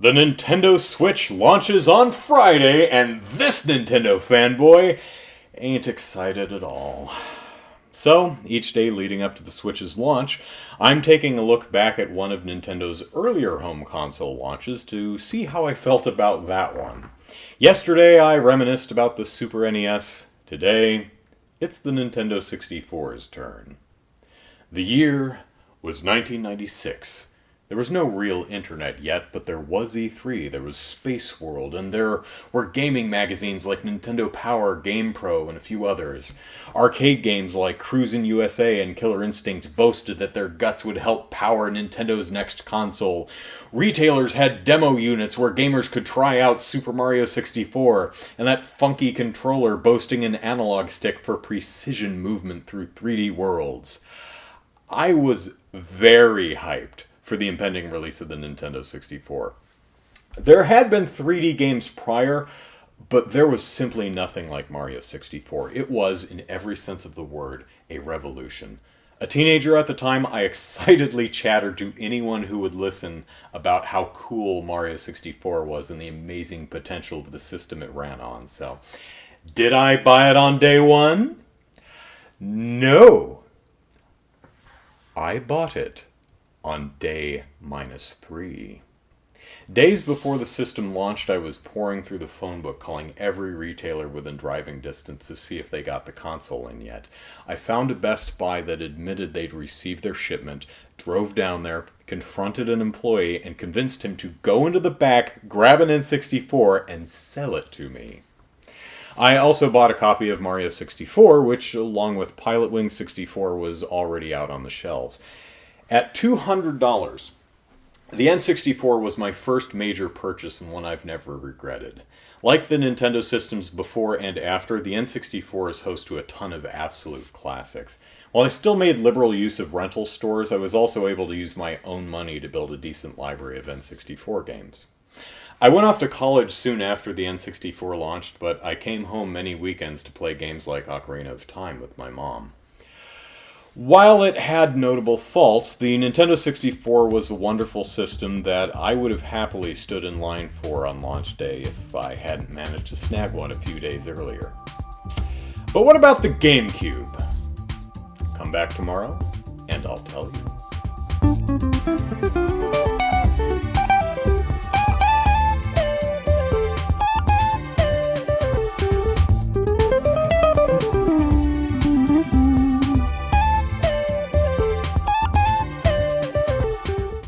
The Nintendo Switch launches on Friday, and this Nintendo fanboy ain't excited at all. So, each day leading up to the Switch's launch, I'm taking a look back at one of Nintendo's earlier home console launches to see how I felt about that one. Yesterday, I reminisced about the Super NES. Today, it's the Nintendo 64's turn. The year was 1996. There was no real internet yet, but there was E3, there was Space World, and there were gaming magazines like Nintendo Power, GamePro, and a few others. Arcade games like Cruisin' USA and Killer Instinct boasted that their guts would help power Nintendo's next console. Retailers had demo units where gamers could try out Super Mario 64, and that funky controller boasting an analog stick for precision movement through 3D worlds. I was very hyped for the impending release of the Nintendo 64. There had been 3D games prior, but there was simply nothing like Mario 64. It was, in every sense of the word, a revolution. A teenager at the time, I excitedly chattered to anyone who would listen about how cool Mario 64 was and the amazing potential of the system it ran on. So, did I buy it on day one? No. I bought it on day -3. Days before the system launched, I was pouring through the phone book calling every retailer within driving distance to see if they got the console in yet. I found a Best Buy that admitted they'd received their shipment, drove down there, confronted an employee, and convinced him to go into the back, grab an N64, and sell it to me. I also bought a copy of Mario 64, which, along with Pilot Wing 64, was already out on the shelves. At $200, the N64 was my first major purchase and one I've never regretted. Like the Nintendo systems before and after, the N64 is host to a ton of absolute classics. While I still made liberal use of rental stores, I was also able to use my own money to build a decent library of N64 games. I went off to college soon after the N64 launched, but I came home many weekends to play games like Ocarina of Time with my mom. While it had notable faults, the Nintendo 64 was a wonderful system that I would have happily stood in line for on launch day if I hadn't managed to snag one a few days earlier. But what about the GameCube? Come back tomorrow, and I'll tell you.